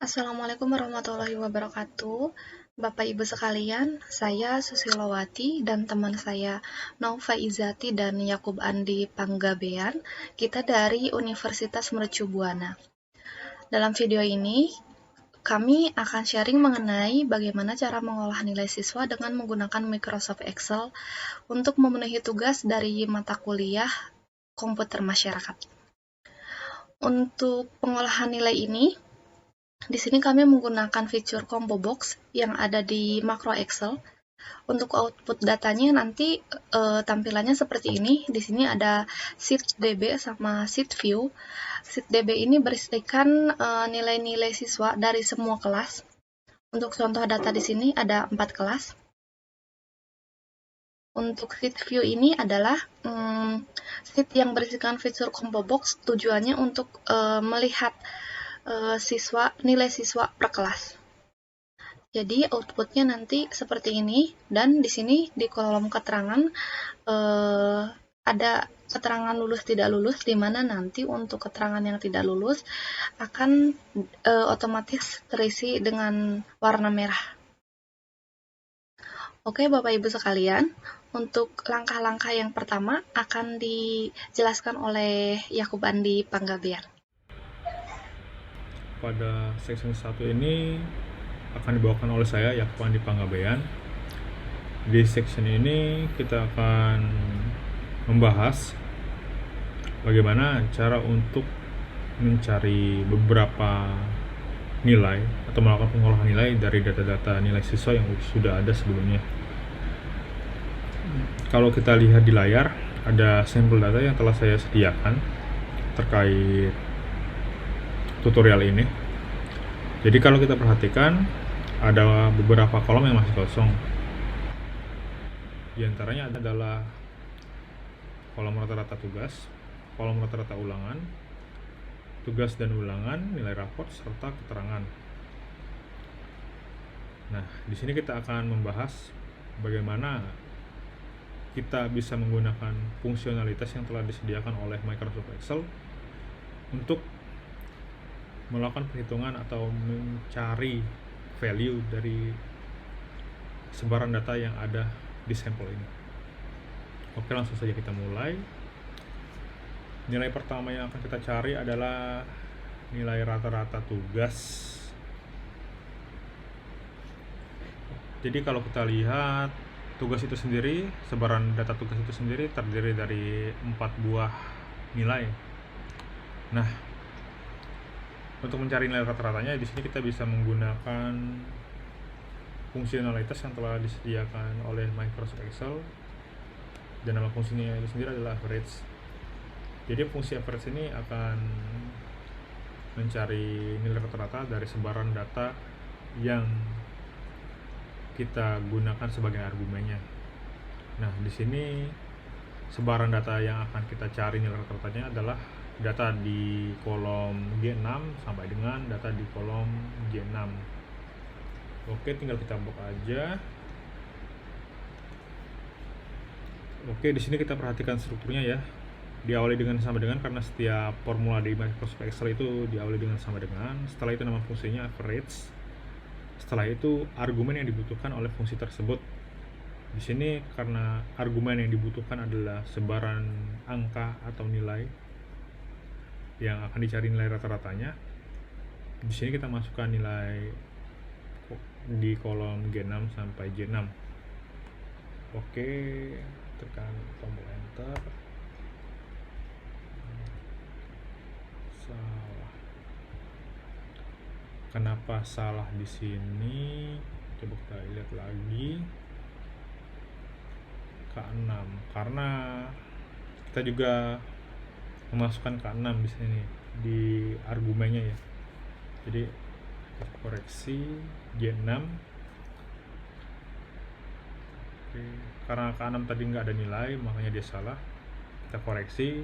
Assalamualaikum warahmatullahi wabarakatuh. Bapak Ibu sekalian, saya Susilowati dan teman saya Naufa Izati dan Yakub Andi Panggabean. Kita dari Universitas Mercu Buana. Dalam video ini, kami akan sharing mengenai bagaimana cara mengolah nilai siswa dengan menggunakan Microsoft Excel untuk memenuhi tugas dari mata kuliah komputer masyarakat. Untuk pengolahan nilai ini, di sini kami menggunakan fitur combo box yang ada di makro Excel. Untuk output datanya nanti tampilannya seperti ini. Di sini ada sheet DB sama sheet view. Sheet DB ini berisikan nilai-nilai siswa dari semua kelas. Untuk contoh data di sini ada 4 kelas. Untuk sheet view ini adalah sheet yang berisikan fitur combo box, tujuannya untuk melihat nilai siswa per kelas. Jadi outputnya nanti seperti ini, dan di sini di kolom keterangan ada keterangan lulus tidak lulus, di mana nanti untuk keterangan yang tidak lulus akan otomatis terisi dengan warna merah. Oke Bapak Ibu sekalian, untuk langkah-langkah yang pertama akan dijelaskan oleh Yakub Andi Panggabean. Pada section 1 ini akan dibawakan oleh saya, Yakub Andi Panggabean. Di section ini kita akan membahas bagaimana cara untuk mencari beberapa nilai atau melakukan pengolahan nilai dari data-data nilai siswa yang sudah ada sebelumnya. Kalau kita lihat di layar, ada sampel data yang telah saya sediakan terkait tutorial ini. Jadi kalau kita perhatikan, ada beberapa kolom yang masih kosong. Di antaranya adalah kolom rata-rata tugas, kolom rata-rata ulangan, tugas dan ulangan, nilai raport, serta keterangan. Nah, di sini kita akan membahas bagaimana kita bisa menggunakan fungsionalitas yang telah disediakan oleh Microsoft Excel untuk melakukan perhitungan atau mencari value dari sebaran data yang ada di sampel ini. Oke, langsung saja kita mulai. Nilai pertama yang akan kita cari adalah nilai rata-rata tugas. Jadi kalau kita lihat tugas itu sendiri, sebaran data tugas itu sendiri terdiri dari 4 buah nilai. Nah, untuk mencari nilai rata-ratanya, di sini kita bisa menggunakan fungsionalitas yang telah disediakan oleh Microsoft Excel, dan nama fungsinya itu sendiri adalah average. Jadi fungsi average ini akan mencari nilai rata-rata dari sebaran data yang kita gunakan sebagai argumennya. Nah, di sini sebaran data yang akan kita cari nilai rata-ratanya adalah data di kolom G6 sampai dengan data di kolom G6. Oke, tinggal kita buka aja. Oke, di sini kita perhatikan strukturnya ya. Diawali dengan sama dengan, karena setiap formula di Microsoft Excel itu diawali dengan sama dengan. Setelah itu nama fungsinya average. Setelah itu argumen yang dibutuhkan oleh fungsi tersebut. Di sini karena argumen yang dibutuhkan adalah sebaran angka atau nilai yang akan dicari nilai rata-ratanya. Di sini kita masukkan nilai di kolom G6 sampai J6. Oke, tekan tombol enter. Salah. Kenapa salah di sini? Coba kita lihat lagi. K6, karena kita juga memasukkan K6 di sini di argumennya ya. Jadi kita koreksi J6. Oke, karena K6 tadi nggak ada nilai, makanya dia salah. Kita koreksi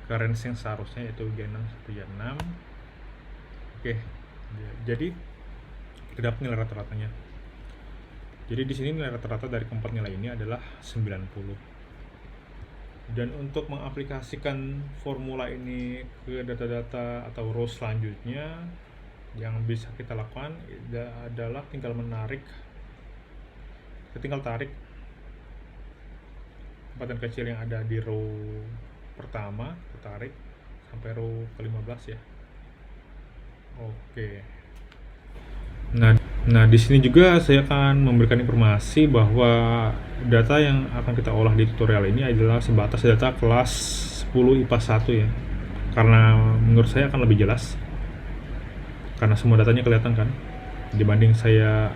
ke range yang seharusnya, yaitu G6 sampai J6. Oke, jadi kita dapat nilai rata-ratanya. Jadi di sini nilai rata-rata dari keempat nilai ini adalah 90. Dan untuk mengaplikasikan formula ini ke data-data atau row selanjutnya, Yang bisa kita lakukan adalah tinggal tarik tempatan kecil yang ada di row pertama, tarik sampai row ke-15 ya. Oke. Nah, di sini juga saya akan memberikan informasi bahwa data yang akan kita olah di tutorial ini adalah sebatas data kelas 10 IPA 1 ya. Karena menurut saya akan lebih jelas. Karena semua datanya kelihatan kan, dibanding saya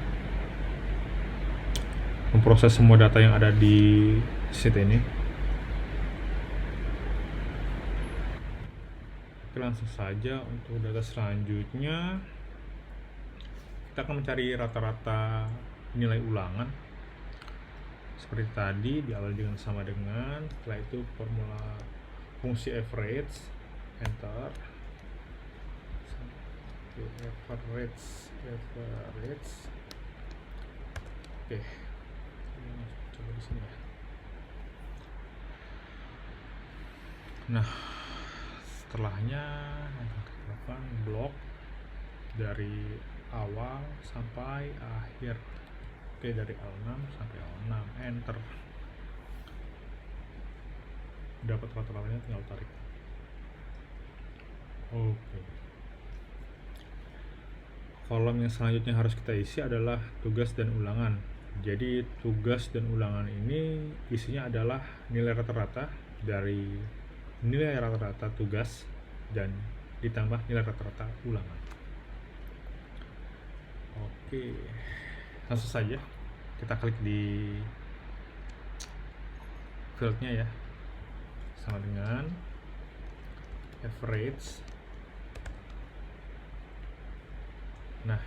memproses semua data yang ada di sheet ini. Oke, langsung saja untuk data selanjutnya kita akan mencari rata-rata nilai ulangan seperti tadi, diawali dengan sama dengan, setelah itu formula fungsi average, enter. Average. Oke, coba di sini ya. Nah, setelahnya kita lakukan blok dari awal sampai akhir. Oke, dari L6 sampai L6, enter. Dapat rata-ratanya, tinggal tarik. Oke. Kolom yang selanjutnya harus kita isi adalah tugas dan ulangan. Jadi tugas dan ulangan ini isinya adalah nilai rata-rata dari nilai rata-rata tugas dan ditambah nilai rata-rata ulangan. Oke, langsung saja kita klik di fieldnya ya, sama dengan average. Nah,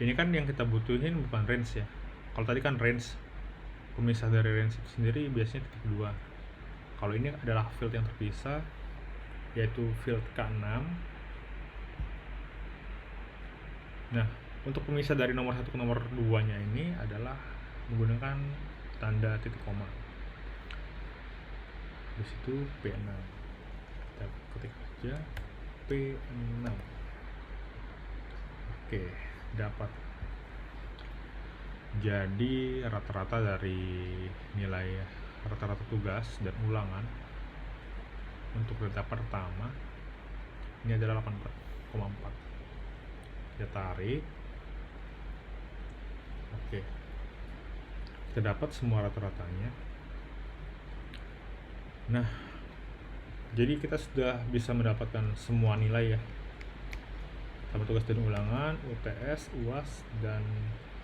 ini kan yang kita butuhin bukan range ya. Kalau tadi kan range, pemisah dari range itu sendiri biasanya titik 2. Kalau ini adalah field yang terpisah, yaitu field K6. Nah, untuk pemisah dari nomor 1 ke nomor 2 nya ini adalah menggunakan tanda titik koma. Di situ P6. Kita ketik aja P6. Oke, dapat. Jadi rata-rata dari nilai rata-rata tugas dan ulangan untuk data pertama ini adalah 84,4. Kita tarik. Oke, kita dapat semua rata-ratanya. Nah, jadi kita sudah bisa mendapatkan semua nilai ya, sama tugas dan ulangan, UTS, UAS, dan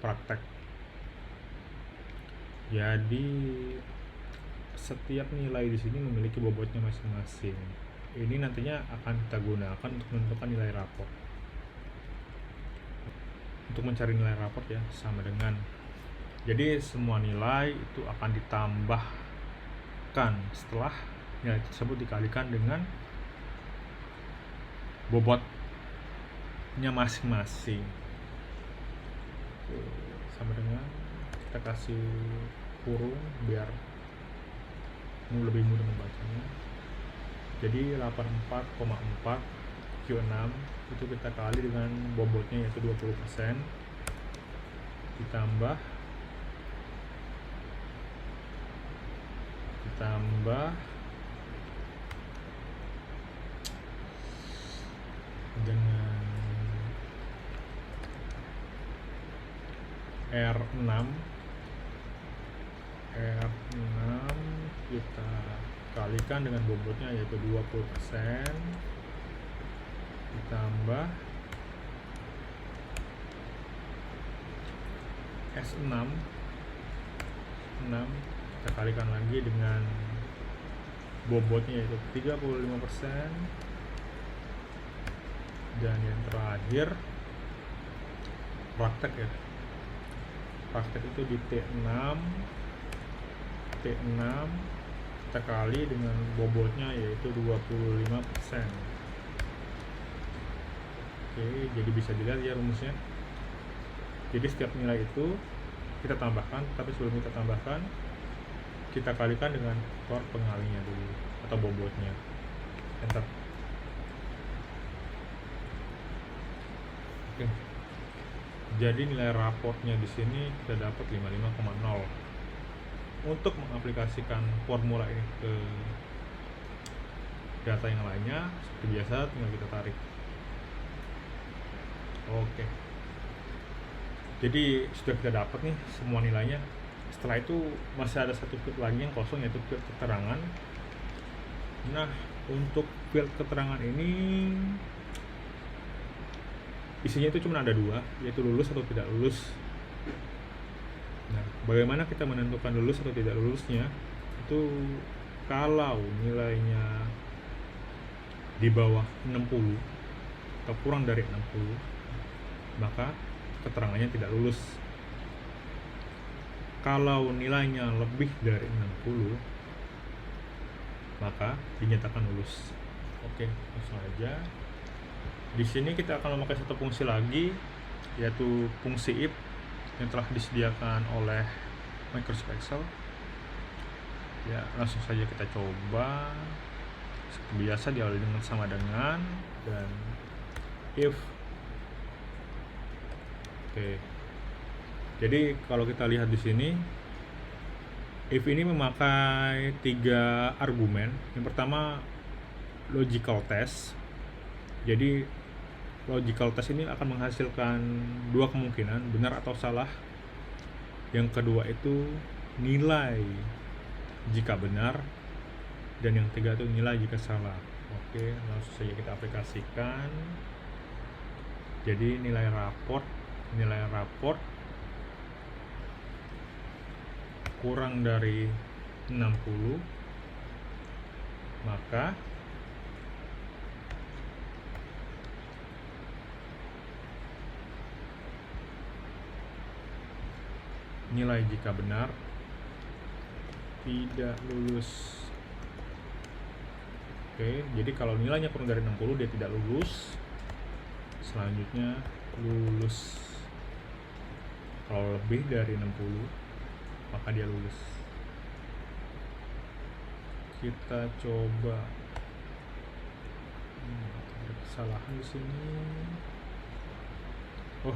praktek. Jadi setiap nilai di sini memiliki bobotnya masing-masing. Ini nantinya akan kita gunakan untuk menentukan nilai raport. Untuk mencari nilai raport ya, sama dengan, jadi semua nilai itu akan ditambahkan setelah nilai tersebut dikalikan dengan bobotnya masing-masing. Sama dengan, kita kasih kurung biar lebih mudah membacanya. Jadi 84,4 Q6 itu kita kali dengan bobotnya yaitu 20%, ditambah dengan R6 kita kalikan dengan bobotnya yaitu 20%, ditambah S6 kita kalikan lagi dengan bobotnya yaitu 35%, dan yang terakhir praktek ya. Praktek itu di T6 kita kali dengan bobotnya yaitu 25%. Oke, jadi bisa dilihat ya rumusnya. Jadi setiap nilai itu kita tambahkan, tapi sebelum kita tambahkan kita kalikan dengan faktor pengalinya dulu atau bobotnya. Enter. Oke, jadi nilai raportnya di sini kita dapat 55,0. Untuk mengaplikasikan formula ini ke data yang lainnya, seperti biasa tinggal kita tarik. Oke, jadi sudah kita dapat nih semua nilainya. Setelah itu masih ada satu field lagi yang kosong, yaitu field keterangan. Nah, untuk field keterangan ini isinya itu cuma ada dua, yaitu lulus atau tidak lulus. Nah, bagaimana kita menentukan lulus atau tidak lulusnya? Itu kalau nilainya di bawah 60 atau kurang dari 60, maka keterangannya tidak lulus. Kalau nilainya lebih dari 60, maka dinyatakan lulus. Oke, langsung aja. Di sini kita akan memakai satu fungsi lagi, yaitu fungsi if yang telah disediakan oleh Microsoft Excel. Ya, langsung saja kita coba. Seperti biasa diawali dengan sama dengan dan if. Oke. Jadi kalau kita lihat di sini, if ini memakai 3 argumen. Yang pertama logical test. Jadi logical test ini akan menghasilkan dua kemungkinan, benar atau salah. Yang kedua itu nilai jika benar, dan yang ketiga itu nilai jika salah. Oke, langsung saja kita aplikasikan. Jadi nilai raport kurang dari 60, maka nilai jika benar tidak lulus. Oke, jadi kalau nilainya kurang dari 60 dia tidak lulus. Selanjutnya lulus. Kalau lebih dari 60 maka dia lulus. Kita coba. Ada kesalahan di sini. Oh,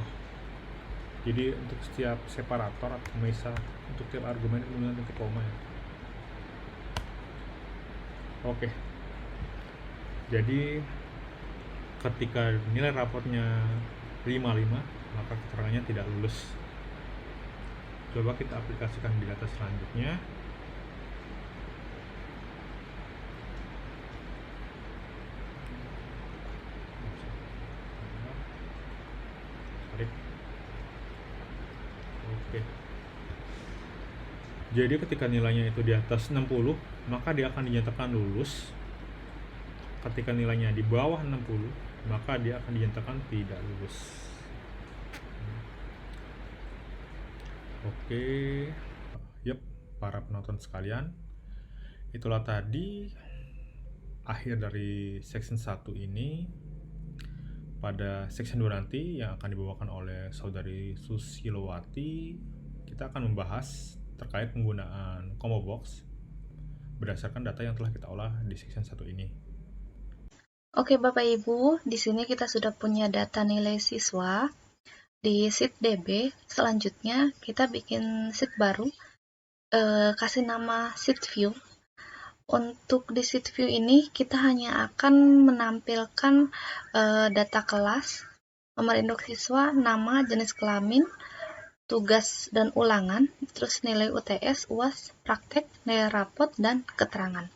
jadi untuk setiap separator atau pemisah untuk tiap argumen menggunakan titik koma ya. Oke. Jadi ketika nilai raportnya 55, maka keterangannya tidak lulus. Coba kita aplikasikan di data selanjutnya. Oke. Jadi ketika nilainya itu di atas 60, maka dia akan dinyatakan lulus. Ketika nilainya di bawah 60, maka dia akan dinyatakan tidak lulus. Oke. Yep, para penonton sekalian, itulah tadi akhir dari section 1 ini. Pada section 2 nanti yang akan dibawakan oleh saudari Susilowati, kita akan membahas terkait penggunaan combo box berdasarkan data yang telah kita olah di section 1 ini. Oke Bapak Ibu, di sini kita sudah punya data nilai siswa di sheet DB. Selanjutnya kita bikin sheet baru, kasih nama sheet view. Untuk di sheet view ini kita hanya akan menampilkan data kelas, nomor induk siswa, nama, jenis kelamin, tugas dan ulangan, terus nilai UTS, UAS, praktek, nilai rapot, dan keterangan.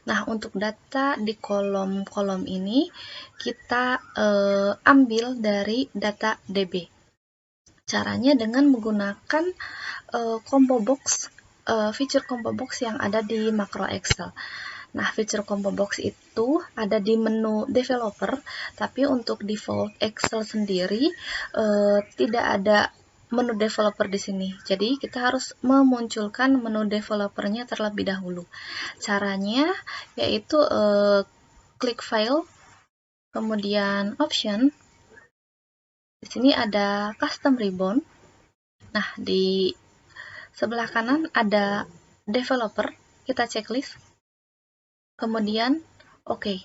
Nah, untuk data di kolom-kolom ini kita ambil dari data DB. Caranya dengan menggunakan combo box, feature combo box yang ada di makro Excel. Nah, feature combo box itu ada di menu developer, tapi untuk default Excel sendiri tidak ada menu developer di sini. Jadi kita harus memunculkan menu developernya terlebih dahulu. Caranya yaitu klik file, kemudian option. Di sini ada custom ribbon. Nah, di sebelah kanan ada developer. Kita checklist. Kemudian oke.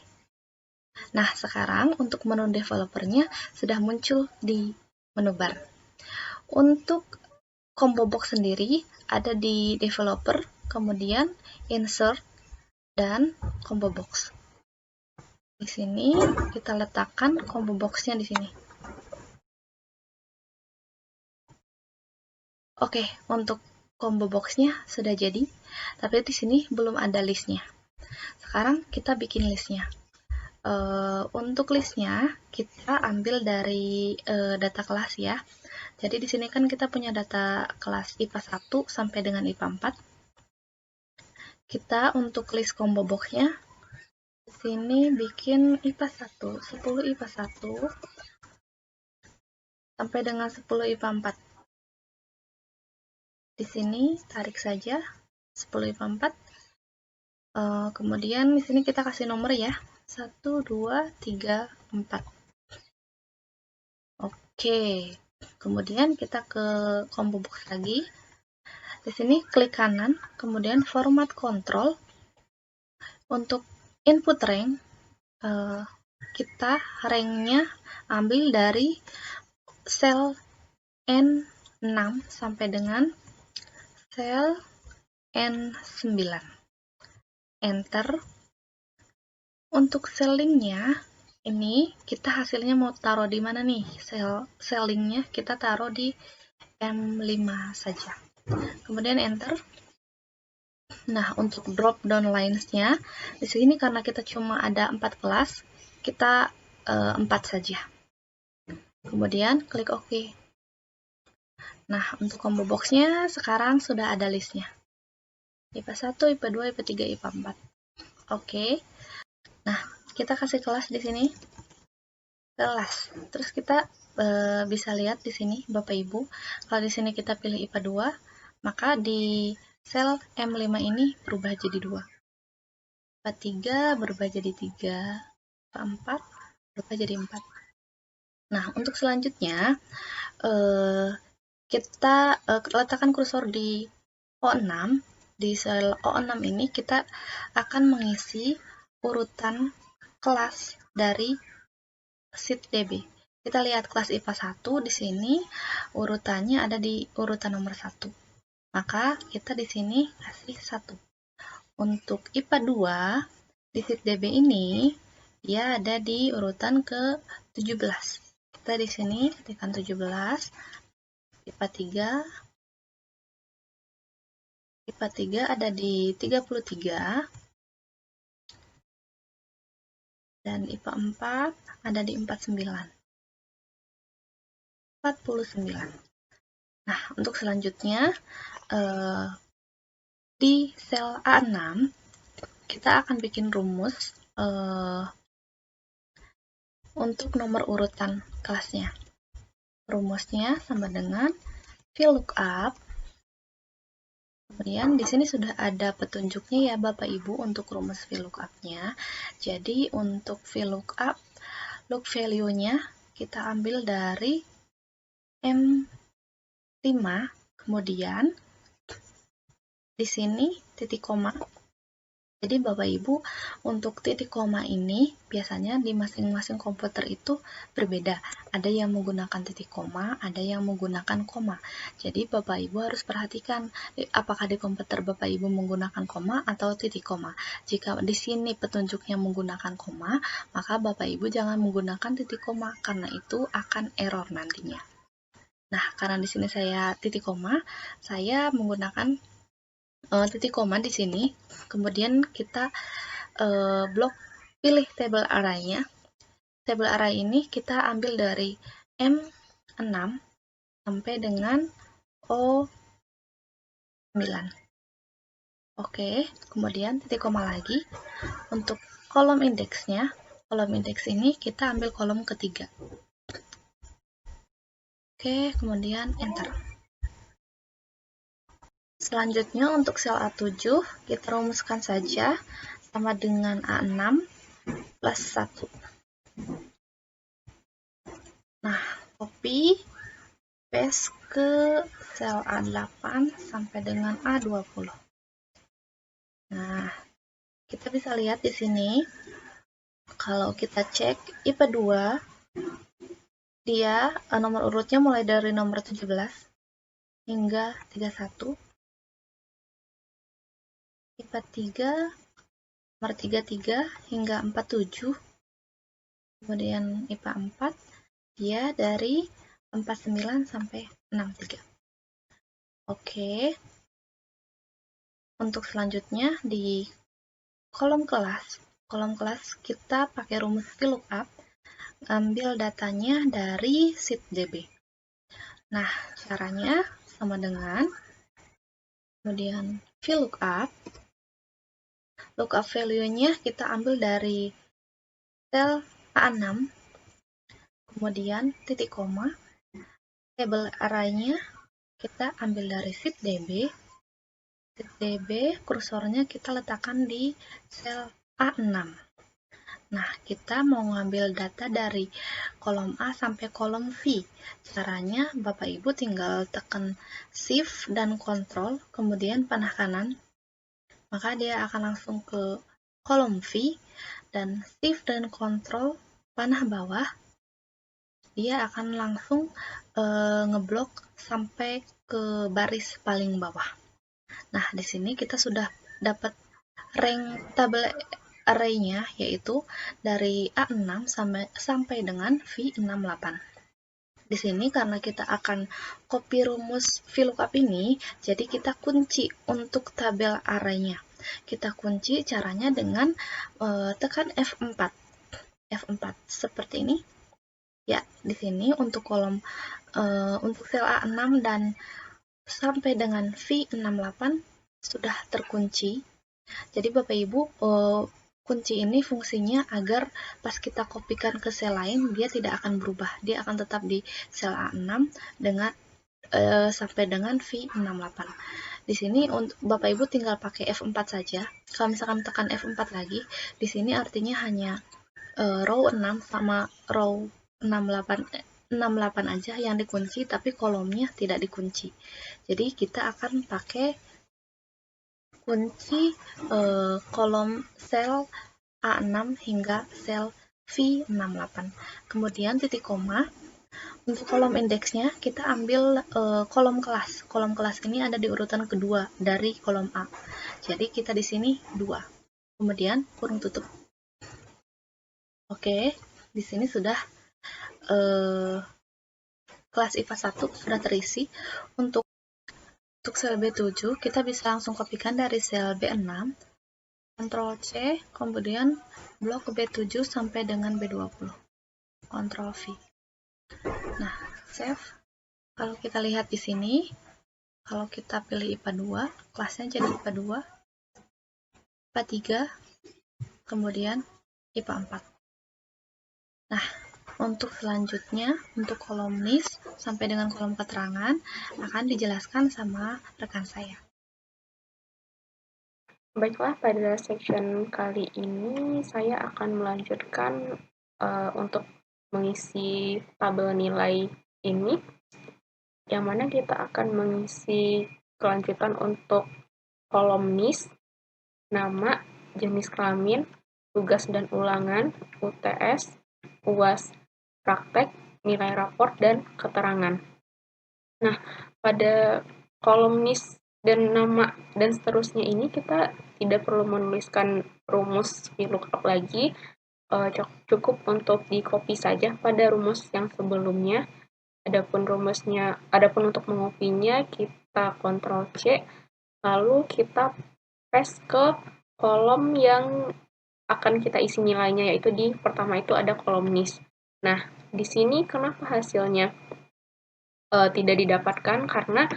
Nah, sekarang untuk menu developernya sudah muncul di menu bar. Untuk combo box sendiri ada di developer, kemudian insert, dan combo box. Di sini kita letakkan combo boxnya di sini. Oke, untuk combo boxnya sudah jadi, tapi di sini belum ada listnya. Sekarang kita bikin listnya. Untuk listnya kita ambil dari data kelas ya. Jadi di sini kan kita punya data kelas IPA 1 sampai dengan IPA 4. Kita untuk list combo boxnya di sini bikin IPA 1, 10 IPA 1 sampai dengan 10 IPA 4. Di sini tarik saja 10 IPA 4. Kemudian di sini kita kasih nomor ya. 1, 2, 3, 4. Oke. Kemudian kita ke combo box lagi. Di sini klik kanan, kemudian format control. Untuk input rank, kita ranknya ambil dari sel N6 sampai dengan sel N9. Enter. Untuk sellingnya, ini kita hasilnya mau taruh di mana nih? Sellingnya kita taruh di M5 saja. Kemudian enter. Nah, untuk drop down lines-nya, di sini karena kita cuma ada 4 kelas, kita 4 saja. Kemudian klik OK. Nah, untuk combo box-nya sekarang sudah ada listnya. IPA 1, IPA 2, IPA 3, IPA 4. Oke. Nah, kita kasih kelas di sini. Kelas. Terus kita bisa lihat di sini Bapak Ibu, kalau di sini kita pilih IPA 2, maka di sel M5 ini berubah jadi 2. IPA 3 berubah jadi 3. IPA 4 berubah jadi 4. Nah, untuk selanjutnya kita letakkan kursor di O6. Di sel O6 ini kita akan mengisi urutan kelas dari sheet DB. Kita lihat kelas IPA 1 di sini urutannya ada di urutan nomor 1. Maka kita di sini kasih 1. Untuk IPA 2 di sheet DB ini dia ada di urutan ke-17. Kita di sini ketikkan 17. IPA 3 ada di 33. Dan IPA 4 ada di 49. Nah, untuk selanjutnya di sel A6 kita akan bikin rumus untuk nomor urutan kelasnya. Rumusnya sama dengan VLOOKUP. Kemudian di sini sudah ada petunjuknya ya Bapak Ibu untuk rumus VLOOKUP-nya. Jadi untuk VLOOKUP, look value-nya kita ambil dari M5, kemudian di sini titik koma. Jadi Bapak Ibu, untuk titik koma ini biasanya di masing-masing komputer itu berbeda. Ada yang menggunakan titik koma, ada yang menggunakan koma. Jadi Bapak Ibu harus perhatikan apakah di komputer Bapak Ibu menggunakan koma atau titik koma. Jika di sini petunjuknya menggunakan koma, maka Bapak Ibu jangan menggunakan titik koma karena itu akan error nantinya. Nah, karena di sini saya titik koma, saya menggunakan titik koma di sini. Kemudian kita pilih table array-nya. Table array ini kita ambil dari M6 sampai dengan O9. Oke, kemudian titik koma lagi. Untuk kolom indeksnya, kolom indeks ini kita ambil kolom ketiga. Oke, kemudian enter. Selanjutnya untuk sel A7 kita rumuskan saja sama dengan A6 plus 1. Nah, copy paste ke sel A8 sampai dengan A20. Nah, kita bisa lihat di sini Kalau kita cek IPA 2, dia nomor urutnya mulai dari nomor 17 hingga 31. IPA 3 nomor 33 hingga 47. Kemudian IPA 4 dia dari 49 sampai 63. Oke. Untuk selanjutnya di kolom kelas kita pakai rumus VLOOKUP, ambil datanya dari sheet.db. Nah, caranya sama dengan kemudian VLOOKUP. Lookup value-nya kita ambil dari sel A6, kemudian titik koma, table array-nya kita ambil dari sheet.db. sheet.db kursornya kita letakkan di sel A6. Nah, kita mau ngambil data dari kolom A sampai kolom V. Caranya Bapak Ibu tinggal tekan Shift dan Ctrl, kemudian panah kanan, maka dia akan langsung ke kolom V, dan Shift dan Ctrl panah bawah, dia akan langsung ngeblok sampai ke baris paling bawah. Nah, di sini kita sudah dapat rank tabel array-nya, yaitu dari A6 sampai dengan V68. Di sini karena kita akan copy rumus VLOOKUP ini, jadi kita kunci untuk tabel array-nya. Kita kunci caranya dengan tekan F4. F4 seperti ini. Ya, di sini untuk kolom untuk sel A6 dan sampai dengan V68 sudah terkunci. Jadi Bapak Ibu, kunci ini fungsinya agar pas kita kopikan ke sel lain, dia tidak akan berubah. Dia akan tetap di sel A6 dengan sampai dengan V68. Di sini untuk Bapak Ibu tinggal pakai F4 saja. Kalau misalkan tekan F4 lagi, di sini artinya hanya row 6 sama row 68 aja yang dikunci, tapi kolomnya tidak dikunci. Jadi kita akan pakai kunci kolom sel A6 hingga sel V68. Kemudian titik koma. Untuk kolom indeksnya kita ambil kolom kelas. Kolom kelas ini ada di urutan kedua dari kolom A. Jadi kita di sini 2. Kemudian kurung tutup. Oke, di sini sudah kelas IPA 1 sudah terisi. Untuk sel B7 kita bisa langsung kopikan dari sel B6, Ctrl C, kemudian blok B7 sampai dengan B20, Ctrl V. Nah, save. Kalau kita lihat di sini, kalau kita pilih IPA 2, kelasnya jadi IPA 2, IPA 3, kemudian IPA 4. Nah, untuk selanjutnya, untuk kolom NIS sampai dengan kolom keterangan akan dijelaskan sama rekan saya. Baiklah, pada section kali ini saya akan melanjutkan untuk mengisi tabel nilai ini, yang mana kita akan mengisi kelanjutan untuk kolom NIS, nama, jenis kelamin, tugas dan ulangan, UTS, UAS, praktek, nilai raport, dan keterangan. Nah, pada kolom NIS dan nama dan seterusnya ini kita tidak perlu menuliskan rumus VLOOKUP lagi, cukup untuk di copy saja pada rumus yang sebelumnya. Adapun untuk mengopinya kita Ctrl C, lalu kita paste ke kolom yang akan kita isi nilainya, yaitu di pertama itu ada kolom NIS. Nah, di sini kenapa hasilnya tidak didapatkan? Karena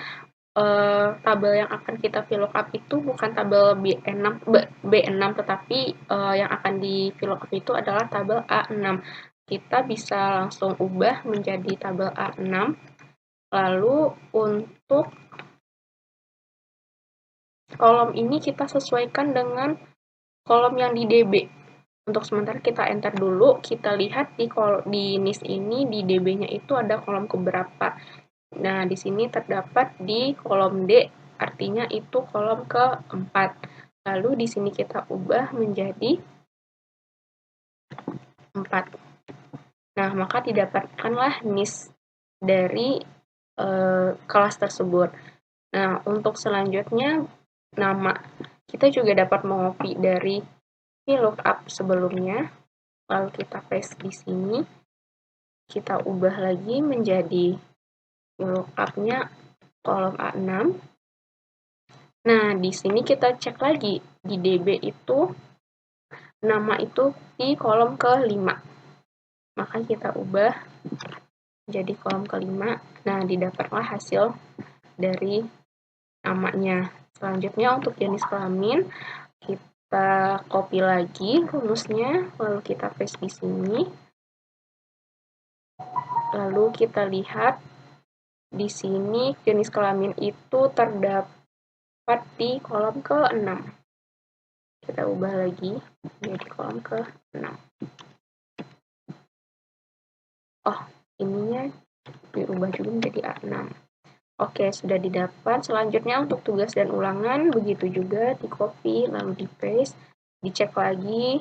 tabel yang akan kita VLOOKUP itu bukan tabel B6 tetapi yang akan di VLOOKUP itu adalah tabel A6. Kita bisa langsung ubah menjadi tabel A6. Lalu untuk kolom ini kita sesuaikan dengan kolom yang di DB. Untuk sementara kita enter dulu, kita lihat di NIS ini di DB-nya itu ada kolom keberapa. Nah, di sini terdapat di kolom D, artinya itu kolom keempat. Lalu di sini kita ubah menjadi 4. Nah, maka didapatkanlah NIS dari kelas tersebut. Nah, untuk selanjutnya nama. Kita juga dapat mengcopy dari VLOOKUP sebelumnya, lalu kita paste di sini. Kita ubah lagi menjadi VLOOKUP-nya kolom A6. Nah, di sini kita cek lagi di DB itu nama itu di kolom ke-5. Maka kita ubah jadi kolom ke-5. Nah, didapatlah hasil dari namanya. Selanjutnya untuk jenis kelamin, kita copy lagi rumusnya, lalu kita paste di sini. Lalu kita lihat di sini jenis kelamin itu terdapat di kolom ke-6. Kita ubah lagi menjadi kolom ke-6. Oh, ininya diubah juga menjadi A6. Oke, sudah didapat. Selanjutnya untuk tugas dan ulangan, begitu juga di copy, lalu di paste, dicek lagi,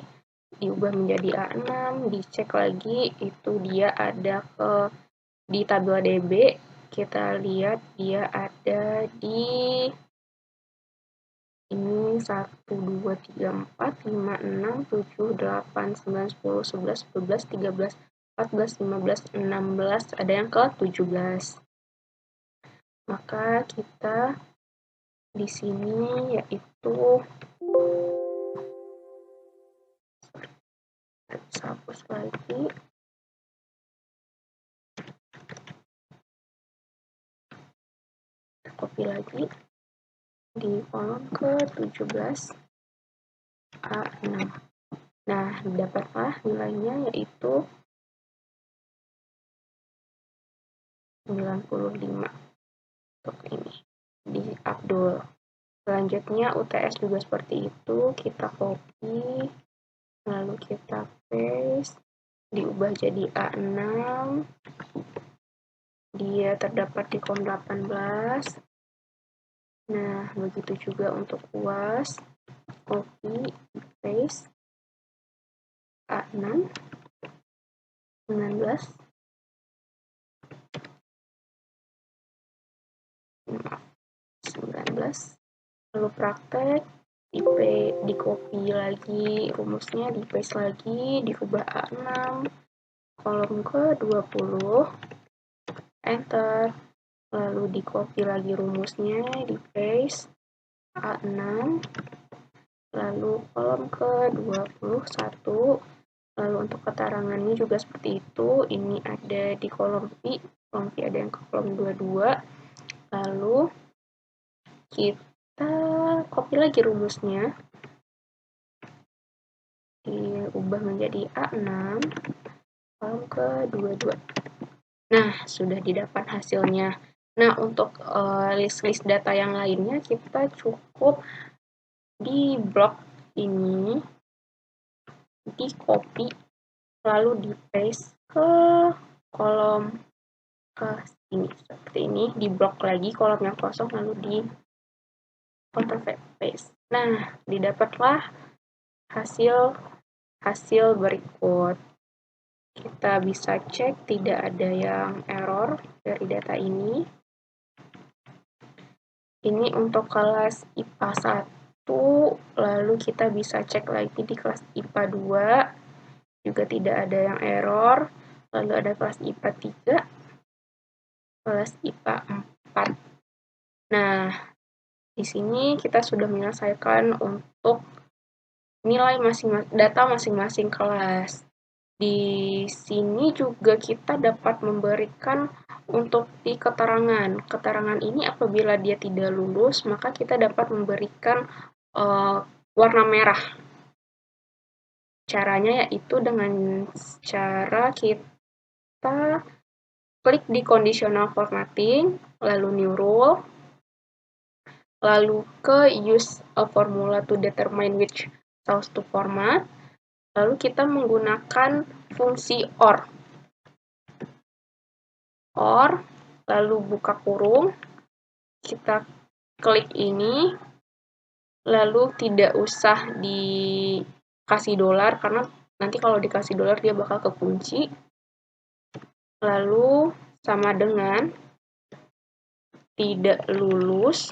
diubah menjadi A6, dicek lagi, itu dia ada di tabel DB, kita lihat dia ada di ini 1, 2, 3, 4, 5, 6, 7, 8, 9, 10, 11, 12, 13, 14, 15, 16, ada yang ke 17. Maka kita di sini yaitu hapus lagi. Copy lagi di kolom ke-17 A6. Nah, dapatlah nilainya yaitu 95 untuk ini di Abdul. Selanjutnya UTS juga seperti itu, kita copy, lalu kita paste, diubah jadi A6, dia terdapat di kolom 18. Nah, begitu juga untuk UAS, copy, paste, A6, 19, 19, lalu praktek, di copy lagi rumusnya, di paste lagi, diubah A6, kolom ke-20, enter, lalu di copy lagi rumusnya, di paste, A6, lalu kolom ke-21, lalu untuk keterangannya juga seperti itu, ini ada di kolom P ada yang ke kolom 22, lalu kita copy lagi rumusnya, diubah menjadi A6, kolom ke-22. Nah, sudah didapat hasilnya. Nah, untuk list-list data yang lainnya, kita cukup di blok ini, di copy, lalu di paste ke kolom ke sini, seperti ini, di blok lagi kolom yang kosong, lalu di Ctrl paste. Nah, didapatlah hasil berikut. Kita bisa cek tidak ada yang error dari data ini. Ini untuk kelas IPA 1, lalu kita bisa cek lagi di kelas IPA 2, juga tidak ada yang error. Lalu ada kelas IPA 3, kelas IPA 4. Nah, di sini kita sudah menyelesaikan untuk nilai data masing-masing kelas. Di sini juga kita dapat memberikan untuk di keterangan. Keterangan ini apabila dia tidak lulus, maka kita dapat memberikan warna merah. Caranya yaitu dengan cara kita klik di conditional formatting, lalu new rule, lalu ke use a formula to determine which cells to format, lalu kita menggunakan fungsi OR, lalu buka kurung, kita klik ini, lalu tidak usah dikasih dolar karena nanti kalau dikasih dolar dia bakal kekunci. Lalu sama dengan tidak lulus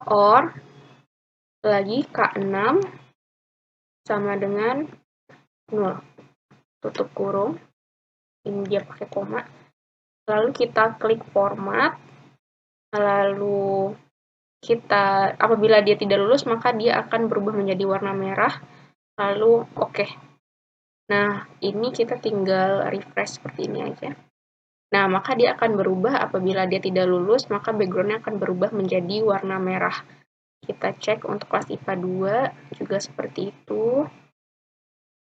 or lagi K6 sama dengan 0, tutup kurung, ini dia pakai koma. Lalu kita klik format, lalu kita apabila dia tidak lulus maka dia akan berubah menjadi warna merah, lalu oke. Nah, ini kita tinggal refresh seperti ini aja. Nah, maka dia akan berubah apabila dia tidak lulus, maka background-nya akan berubah menjadi warna merah. Kita cek untuk kelas IPA 2 juga seperti itu.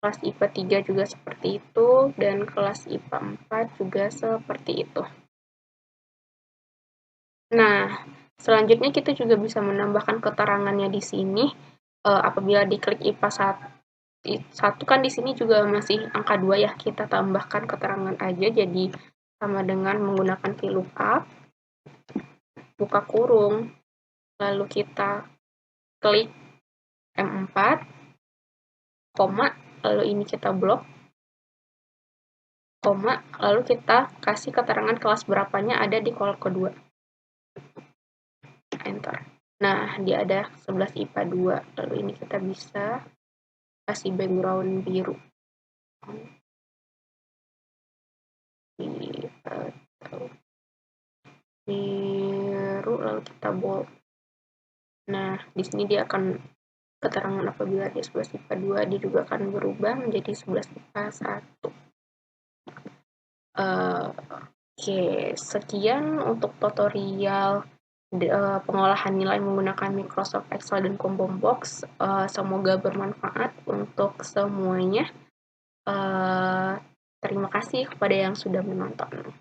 Kelas IPA 3 juga seperti itu, dan kelas IPA 4 juga seperti itu. Nah, selanjutnya kita juga bisa menambahkan keterangannya di sini. Apabila diklik IPA 1 kan di sini juga masih angka 2 ya, kita tambahkan keterangan aja, jadi sama dengan menggunakan VLOOKUP, buka kurung, lalu kita klik M4, koma, lalu ini kita blok, koma, lalu kita kasih keterangan kelas berapanya ada di kolom kedua. Enter. Nah, dia ada 11 IPA 2. Lalu ini kita bisa kasih background biru. Biru, lalu kita bold. Nah, di sini dia akan keterangan apabila dia 11 IPA 2, dia juga akan berubah menjadi 11 IPA 1. Oke, sekian untuk tutorial pengolahan nilai menggunakan Microsoft Excel dan Combo Box. Semoga bermanfaat untuk semuanya. Terima kasih kepada yang sudah menonton.